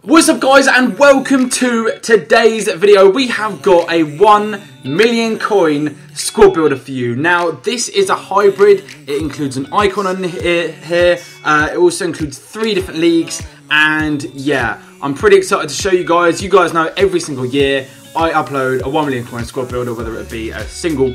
What's up guys, and welcome to today's video. We have got a 1 million coin squad builder for you. Now this is a hybrid. It includes an icon on here. It also includes 3 different leagues, and yeah, I'm pretty excited to show you guys. You guys know every single year I upload a 1 million coin squad builder, whether it be a single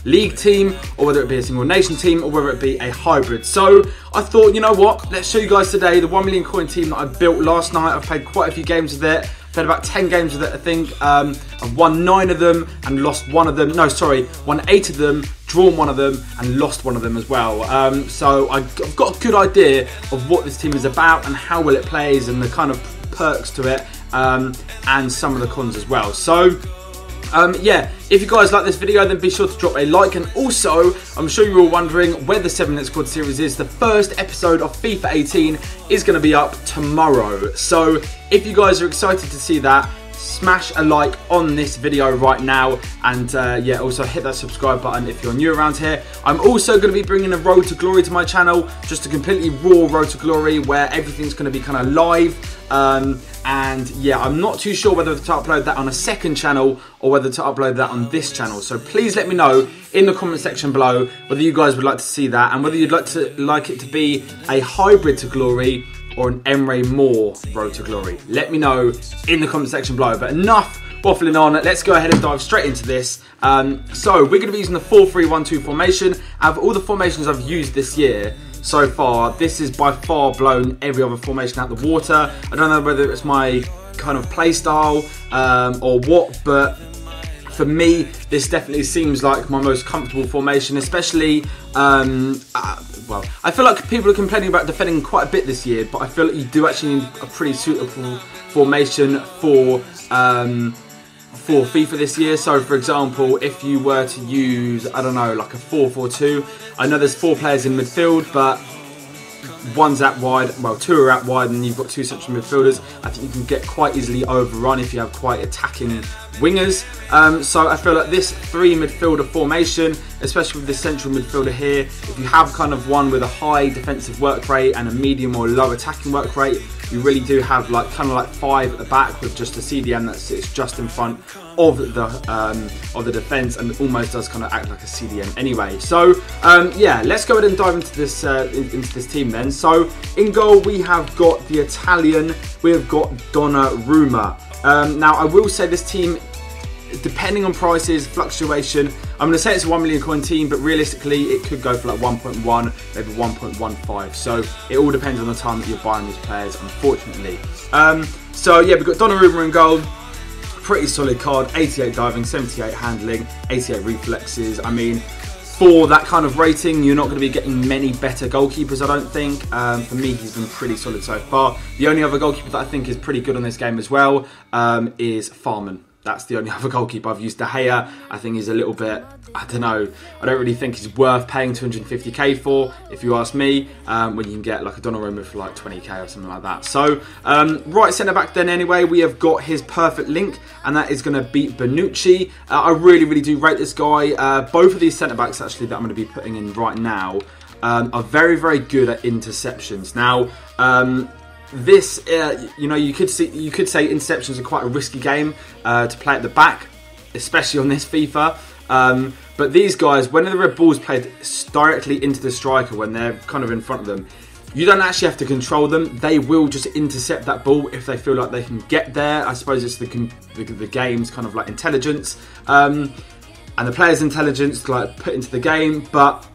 league team, or whether it be a single nation team, or whether it be a hybrid. So I thought, you know what, let's show you guys today the 1 million coin team that I built last night. I've played quite a few games with it. I've played about 10 games with it, I think. I've won 9 of them and lost 1 of them. No, sorry, won 8 of them, drawn 1 of them, and lost 1 of them as well. So I've got a good idea of what this team is about and how well it plays and the kind of perks to it, and some of the cons as well. So yeah, if you guys like this video, then be sure to drop a like. And also, I'm sure you're all wondering where the 7-minute squad series is. The first episode of FIFA 18 is going to be up tomorrow. So if you guys are excited to see that, smash a like on this video right now, and yeah, also hit that subscribe button if you're new around here. I'm also going to be bringing a Road to Glory to my channel, just a completely raw Road to Glory where everything's going to be kind of live. And yeah, I'm not too sure whether to upload that on a second channel or whether to upload that on this channel. So please let me know in the comment section below whether you guys would like to see that, and whether you'd like it to be a hybrid to Glory or an Emre Moore Road to Glory. Let me know in the comment section below. But enough waffling on, let's go ahead and dive straight into this. So we're going to be using the 4-3-1-2 formation. Out of all the formations I've used this year so far, this is by far blown every other formation out the water. I don't know whether it's my kind of play style or what, but for me, this definitely seems like my most comfortable formation, especially, well, I feel like people are complaining about defending quite a bit this year, but I feel like you do actually need a pretty suitable formation for FIFA this year. So for example, if you were to use, I don't know, like a 4-4-2, I know there's 4 players in midfield, but one's out wide, well, 2 are out wide, and you've got 2 central midfielders. I think you can get quite easily overrun if you have quite attacking wingers. So I feel like this 3 midfielder formation, especially with the central midfielder here, if you have kind of one with a high defensive work rate and a medium or low attacking work rate, you really do have like kind of like 5 at the back with just a CDM that sits just in front of the defense and almost does kind of act like a CDM anyway. So yeah, let's go ahead and dive into this team then. So in goal we have got the Italian, we have got Donnarumma. Now I will say this team, depending on prices, fluctuation, I'm going to say it's a 1 million coin team, but realistically it could go for like 1.1, maybe 1.15. So it all depends on the time that you're buying these players, unfortunately. So yeah, we've got Donnarumma in goal. Pretty solid card, 88 diving, 78 handling, 88 reflexes. I mean, for that kind of rating, you're not going to be getting many better goalkeepers, I don't think. For me, he's been pretty solid so far. The only other goalkeeper that I think is pretty good on this game as well is Farman. That's the only other goalkeeper I've used. De Gea, I think he's a little bit, I don't know, I don't really think he's worth paying 250k for, if you ask me, when you can get like a Donnarumma for like 20k or something like that. So, right centre back then anyway, we have got his perfect link, and that is going to beat Bonucci. I really, really do rate this guy. Both of these centre backs actually that I'm going to be putting in right now are very, very good at interceptions. Now, this, you know, you could say interceptions are quite a risky game to play at the back, especially on this FIFA. But these guys, when the red ball's played directly into the striker, when they're kind of in front of them, you don't actually have to control them. They will just intercept that ball if they feel like they can get there. I suppose it's the game's kind of like intelligence, and the player's intelligence to like put into the game. But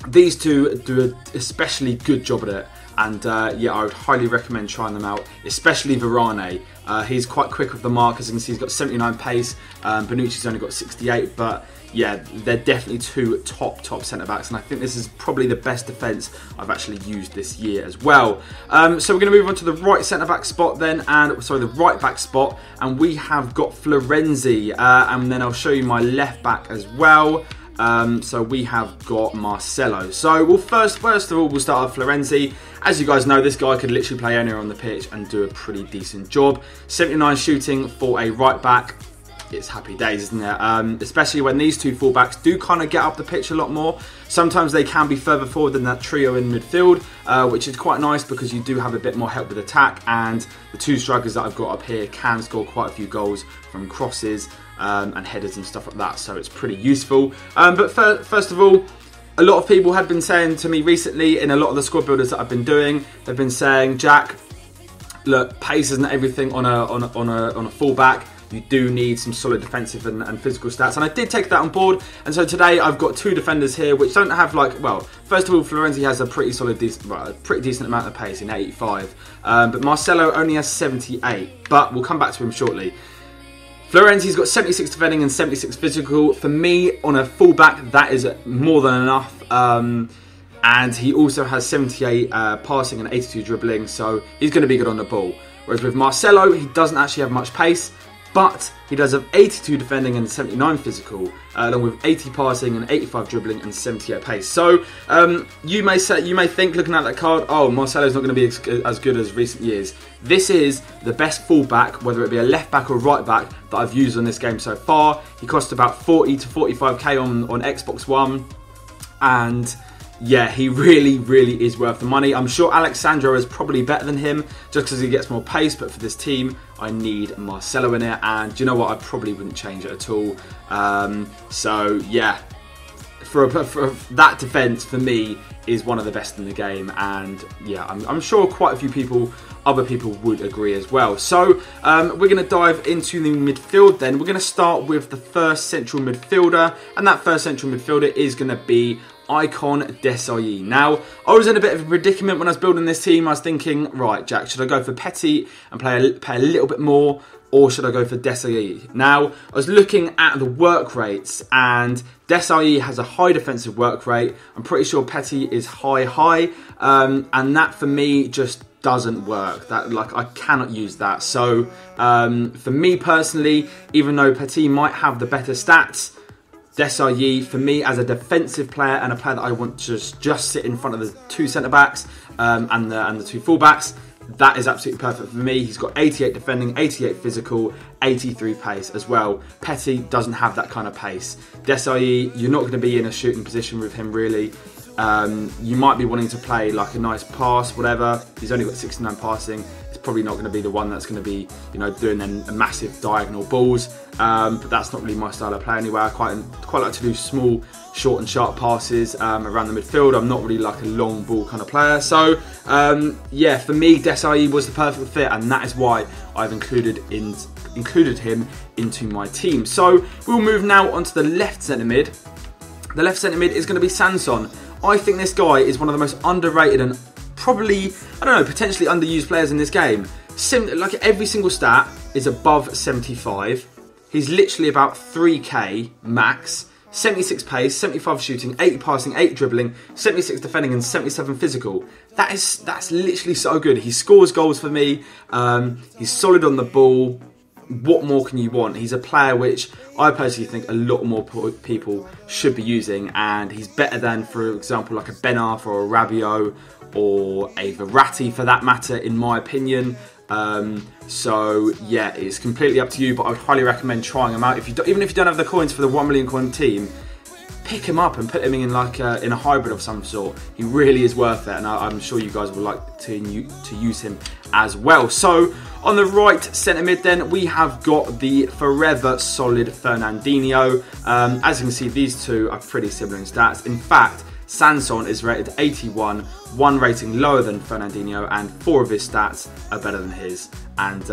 these two do an especially good job at it. And yeah, I would highly recommend trying them out, especially Varane. He's quite quick with the mark. As you can see, he's got 79 pace. Bonucci's only got 68, but yeah, they're definitely 2 top centre-backs, and I think this is probably the best defence I've actually used this year as well. So we're going to move on to the right centre-back spot then, and sorry, the right-back spot, and we have got Florenzi, and then I'll show you my left-back as well. So we have got Marcelo. So we'll first of all, we'll start with Florenzi. As you guys know, this guy could literally play anywhere on the pitch and do a pretty decent job. 79 shooting for a right back. it's happy days, isn't it? Especially when these two fullbacks do kind of get up the pitch a lot more. Sometimes they can be further forward than that trio in midfield, which is quite nice because you do have a bit more help with attack, and the two strikers that I've got up here can score quite a few goals from crosses and headers and stuff like that, so it's pretty useful. But first of all, a lot of people had been saying to me recently in a lot of the squad builders that I've been doing, they've been saying, Jack, look, pace isn't everything on a fullback. You do need some solid defensive and physical stats, and I did take that on board. And so today I've got two defenders here which don't have, like, well, first of all, Florenzi has a pretty solid, pretty decent amount of pace in 85, but Marcelo only has 78. But we'll come back to him shortly. Florenzi's got 76 defending and 76 physical. For me, on a fullback, that is more than enough. And he also has 78 passing and 82 dribbling, so he's going to be good on the ball. Whereas with Marcelo, he doesn't actually have much pace, but he does have 82 defending and 79 physical, along with 80 passing and 85 dribbling and 78 pace. So you may think, looking at that card, oh, Marcelo's not going to be as good as recent years. This is the best fullback, whether it be a left back or right back, that I've used on this game so far. He cost about 40 to 45k on Xbox One, and yeah, he really is worth the money. I'm sure Alexandro is probably better than him just because he gets more pace, but for this team I need Marcelo in it, and you know what, I probably wouldn't change it at all. So yeah, for that defence for me is one of the best in the game, and yeah, I'm sure quite a few other people would agree as well. So we're going to dive into the midfield then. We're going to start with the first central midfielder, and that first central midfielder is going to be Icon Desailly. Now, I was in a bit of a predicament when I was building this team. I was thinking, right, Jack, should I go for Petit and pay a little bit more, or should I go for Desailly? Now, I was looking at the work rates, and Desailly has a high defensive work rate. I'm pretty sure Petit is high, and that for me just doesn't work. That, like, I cannot use that. So for me personally, even though Petit might have the better stats, Desailly, for me as a defensive player and a player that I want to just sit in front of the two centre backs and the two full backs, that is absolutely perfect for me. He's got 88 defending, 88 physical, 83 pace as well. Petit doesn't have that kind of pace. Desailly, you're not going to be in a shooting position with him really. You might be wanting to play like a nice pass, whatever. He's only got 69 passing. It's probably not going to be the one that's going to be, you know, doing them massive diagonal balls. But that's not really my style of play anyway. I quite like to do small, short and sharp passes around the midfield. I'm not really like a long ball kind of player. So yeah, for me, Desailly was the perfect fit, and that is why I've included him into my team. So we'll move now onto the left centre mid. The left centre mid is going to be Sanson. I think this guy is one of the most underrated and probably, I don't know, potentially underused players in this game. Like every single stat is above 75. He's literally about 3k max. 76 pace, 75 shooting, 80 passing, 8 dribbling, 76 defending and 77 physical. That's literally so good. He scores goals for me. He's solid on the ball. What more can you want? He's a player which I personally think a lot more people should be using, and he's better than, for example, like a Ben Arfa or a Rabiot or a Verratti for that matter, in my opinion. So yeah, it's completely up to you, but I would highly recommend trying him out. Even if you don't have the coins for the 1 million coin team, pick him up and put him in like in a hybrid of some sort. He really is worth it, and I'm sure you guys would like to use him as well. So on the right centre mid then, we have got the forever solid Fernandinho. As you can see, these two are pretty similar in stats. In fact, Sanson is rated 81, one rating lower than Fernandinho, and 4 of his stats are better than his. And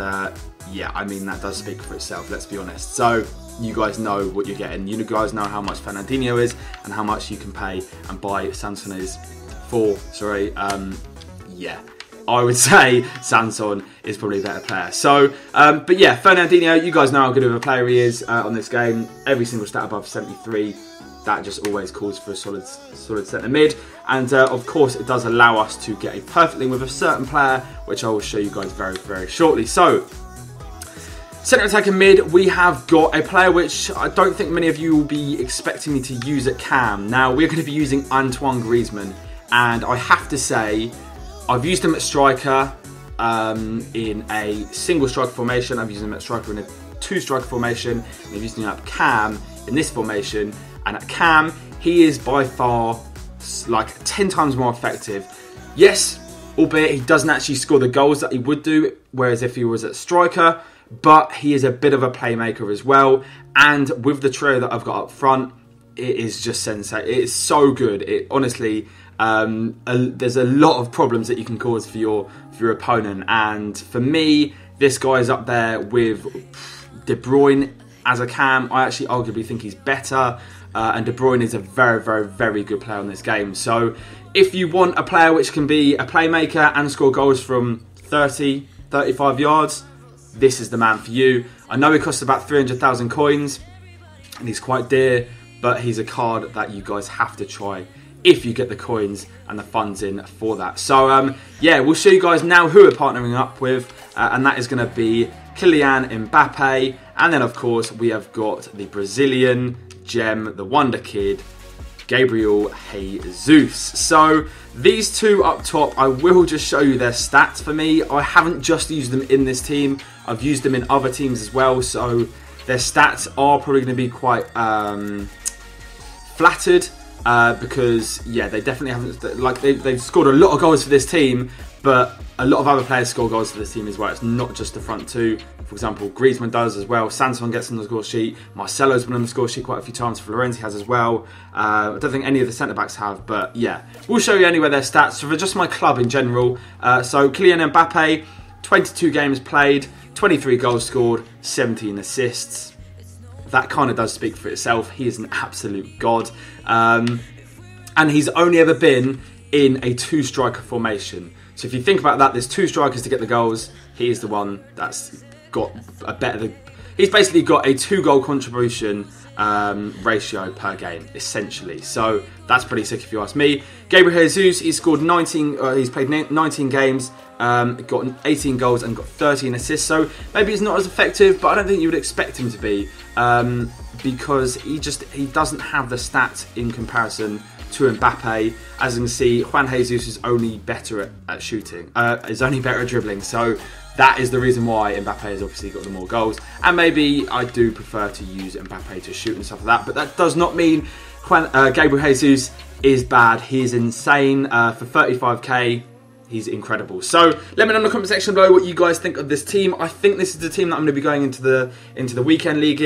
yeah, I mean, that does speak for itself, let's be honest. So you guys know what you're getting. You guys know how much Fernandinho is and how much you can pay and buy Sanson is for. Yeah, I would say Sanson is probably a better player. So, but yeah, Fernandinho, you guys know how good of a player he is on this game. Every single stat above 73. That just always calls for a solid centre mid, and of course it does allow us to get a perfect link with a certain player, which I will show you guys very shortly. So, centre attacking mid, we have got a player which I don't think many of you will be expecting me to use at cam. Now we're going to be using Antoine Griezmann, and I have to say I've used him at striker in a single striker formation. I've used him at striker in a two-striker formation, and if using up Cam in this formation, and at Cam, he is by far like 10 times more effective. Yes, albeit he doesn't actually score the goals that he would do, whereas if he was at striker, but he is a bit of a playmaker as well. And with the trio that I've got up front, it is just sensational. It is so good. It honestly, there's a lot of problems that you can cause for your opponent. And for me, this guy is up there with De Bruyne as a Cam. I actually arguably think he's better. And De Bruyne is a very, very, very good player in this game. So if you want a player which can be a playmaker and score goals from 30, 35 yards, this is the man for you. I know he costs about 300,000 coins and he's quite dear, but he's a card that you guys have to try if you get the coins and the funds in for that. So yeah, we'll show you guys now who we're partnering up with, and that is going to be Kylian Mbappe, and then of course we have got the Brazilian gem, the wonder kid, Gabriel Jesus. So these two up top, I will just show you their stats. For me, I haven't just used them in this team, I've used them in other teams as well, so their stats are probably going to be quite flattered, because yeah, they definitely haven't, like they've scored a lot of goals for this team, but a lot of other players score goals for this team as well. It's not just the front two. For example, Griezmann does as well. Sanson gets on the score sheet. Marcelo's been on the score sheet quite a few times. Florenzi has as well. I don't think any of the centre-backs have, but yeah. We'll show you anyway their stats. So for just my club in general, so Kylian Mbappe, 22 games played, 23 goals scored, 17 assists. That kind of does speak for itself. He is an absolute god. And he's only ever been in a two-striker formation. So if you think about that, there's two strikers to get the goals. He is the one that's got a better... He's basically got a 2-goal contribution ratio per game, essentially. So that's pretty sick if you ask me. Gabriel Jesus, he's scored 19... he's played 19 games, got 18 goals and got 13 assists. So maybe he's not as effective, but I don't think you would expect him to be, because he doesn't have the stats in comparison to Mbappe. As you can see, Juan Jesus is only better at shooting, is only better at dribbling, so that is the reason why Mbappe has obviously got the more goals. And maybe I do prefer to use Mbappe to shoot and stuff like that, but that does not mean Gabriel Jesus is bad. He's insane. For 35k, he's incredible. So let me know in the comment section below what you guys think of this team. I think this is the team that I'm going to be going into the weekend league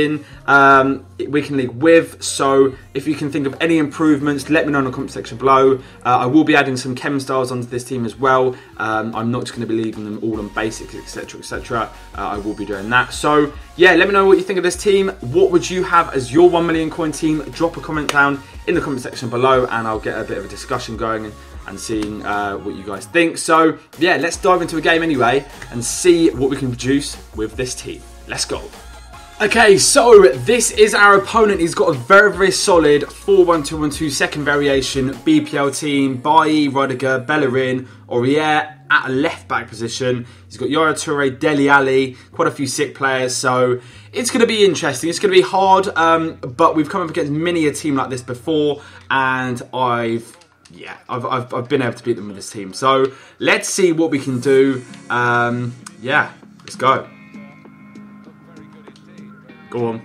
with. So if you can think of any improvements, let me know in the comment section below. I will be adding some chem styles onto this team as well. I'm not just going to be leaving them all on basics, etc, etc. I will be doing that. So yeah, let me know what you think of this team. What would you have as your 1 million coin team? Drop a comment down in the comment section below and I'll get a bit of a discussion going and seeing what you guys think. So yeah, let's dive into a game anyway and see what we can produce with this team. Let's go. Okay, so this is our opponent. He's got a very, very solid 4-1-2-1-2 second variation BPL team. Bailly, Rudiger, Bellerin, Aurier at a left back position. He's got Yaya Toure, Dele Alli, quite a few sick players. So it's going to be interesting. It's going to be hard, but we've come up against many a team like this before, and I've been able to beat them with this team. So let's see what we can do. Yeah, let's go. Go on.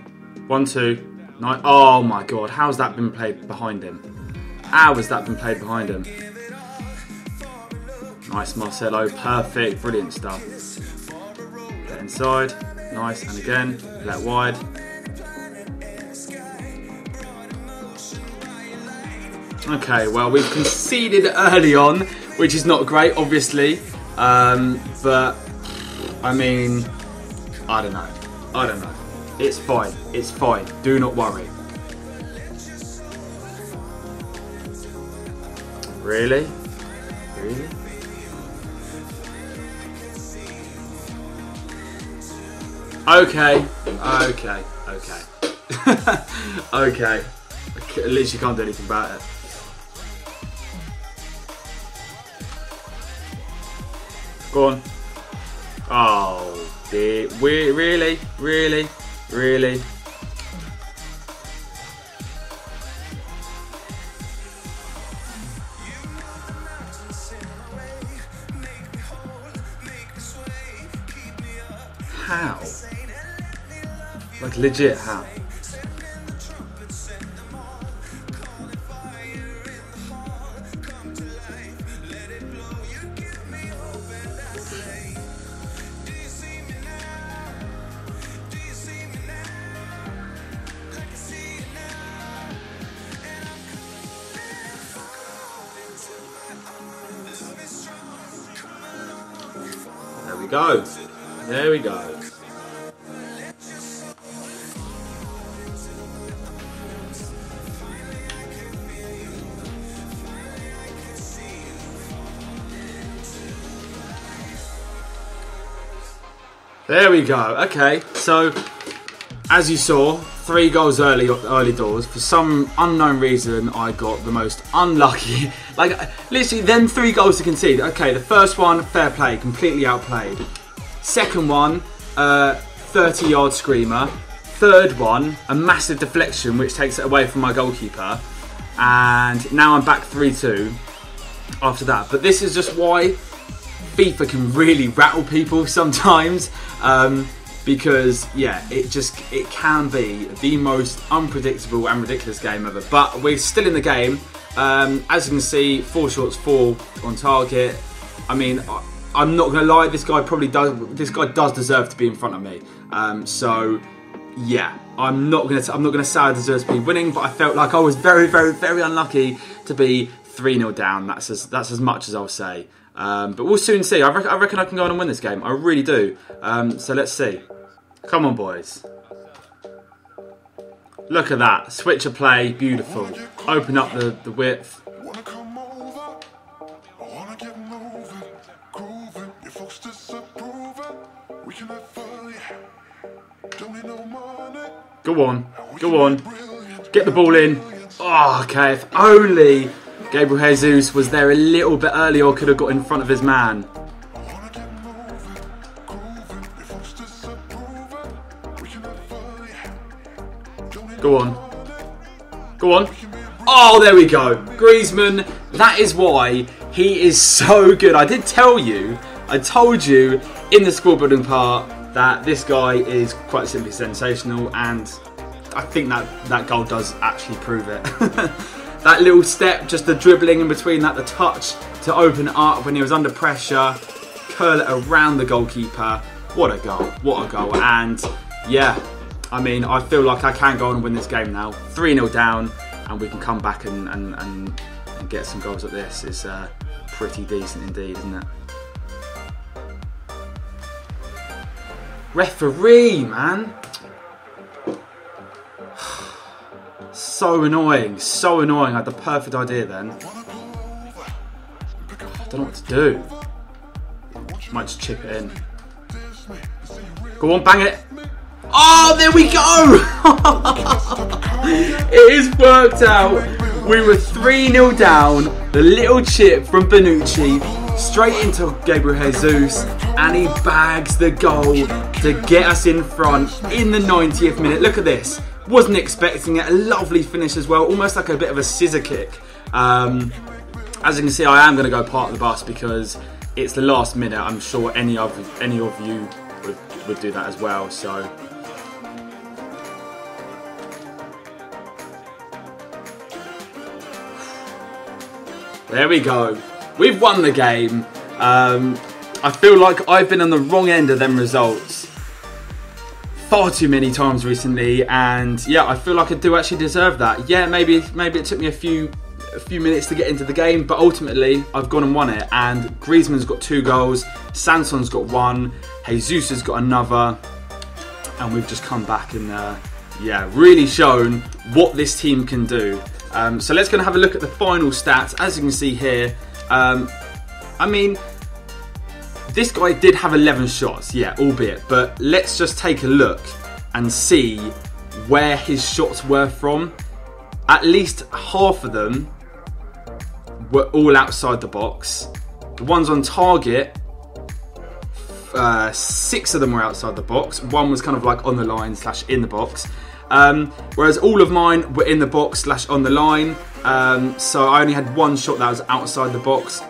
1, 2, 9. Oh my god, how's that been played behind him? How has that been played behind him? Nice, Marcelo. Perfect. Brilliant stuff. Get inside. Nice. And again, let wide. Okay, well, we've conceded early on, which is not great, obviously. But, I mean, I don't know. It's fine. It's fine. Do not worry. Really? Really? Okay. Okay. Okay. At least you can't do anything about it. Go on. Oh, dear. Really? Really? Really? How? Like legit, how? There we go. There we go. There we go. Okay, so as you saw, 3 goals early doors. For some unknown reason, I got the most unlucky. Like literally, then 3 goals to concede. Okay, the first one, fair play, completely outplayed. Second one, 30-yard screamer. Third one, a massive deflection, which takes it away from my goalkeeper. And now I'm back 3-2 after that. But this is just why FIFA can really rattle people sometimes, because yeah, it can be the most unpredictable and ridiculous game ever. But we're still in the game. As you can see, 4 shots, 4 on target. I mean, I'm not gonna lie, this guy does deserve to be in front of me. So yeah, I'm not gonna say I deserve to be winning, but I felt like I was very, very, very unlucky to be 3-0 down. That's as much as I'll say. But we'll soon see. I reckon I can go on and win this game. I really do. So let's see. Come on, boys. Look at that. Switch of play. Beautiful. Open up the width. Go on. Go on. Get the ball in. Oh, okay. If only Gabriel Jesus was there a little bit earlier, or could have got in front of his man. Go on. Go on. Oh, there we go. Griezmann. That is why he is so good. I did tell you. I told you in the squad building part that this guy is quite simply sensational, and I think that goal does actually prove it. That little step, just the dribbling in between that, the touch to open it up when he was under pressure, curl it around the goalkeeper. What a goal, what a goal. And yeah, I mean, I feel like I can go on and win this game now. 3-0 down, and we can come back and get some goals at this. It's pretty decent indeed, isn't it? Referee, man. So annoying, so annoying. I had the perfect idea then. I don't know what to do. Might just chip it in. Go on, bang it. Oh, there we go! It is worked out. We were 3-0 down. The little chip from Bonucci straight into Gabriel Jesus, and he bags the goal to get us in front in the 90th minute. Look at this. Wasn't expecting it. A lovely finish as well, almost like a bit of a scissor kick. As you can see, I am going to go park the bus because it's the last minute. I'm sure any of you would do that as well. So there we go. We've won the game. I feel like I've been on the wrong end of them results far too many times recently, and yeah, I feel like I do actually deserve that. Yeah, maybe it took me a few minutes to get into the game, but ultimately I've gone and won it. And Griezmann's got 2 goals, Sanson's got 1, Jesus has got another, and we've just come back and yeah, really shown what this team can do. So let's go and have a look at the final stats. As you can see here, I mean, this guy did have 11 shots, yeah, albeit, but let's just take a look and see where his shots were from. At least half of them were all outside the box. The ones on target, 6 of them were outside the box. 1 was kind of like on the line / in the box. Whereas all of mine were in the box / on the line. So I only had 1 shot that was outside the box.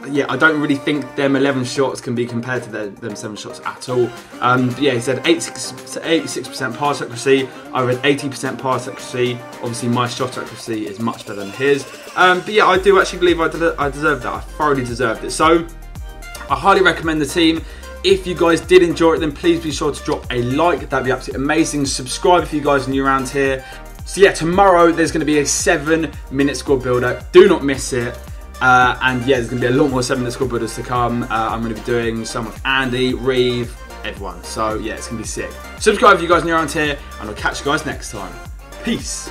yeah, I don't really think them 11 shots can be compared to them 7 shots at all. Yeah, he said 86% pass accuracy. I read 80% pass accuracy. Obviously, my shot accuracy is much better than his. But yeah, I do actually believe I deserved that. I thoroughly deserved it. So I highly recommend the team. If you guys did enjoy it, then please be sure to drop a like. That'd be absolutely amazing. Subscribe if you guys are new around here. So yeah, tomorrow there's going to be a 7-minute squad builder. Do not miss it. And yeah, there's going to be a lot more 7-minute squad builders to come. I'm going to be doing some with Andy, Reeve, everyone. So yeah, it's going to be sick. Subscribe if you guys are new around here, and I'll catch you guys next time. Peace.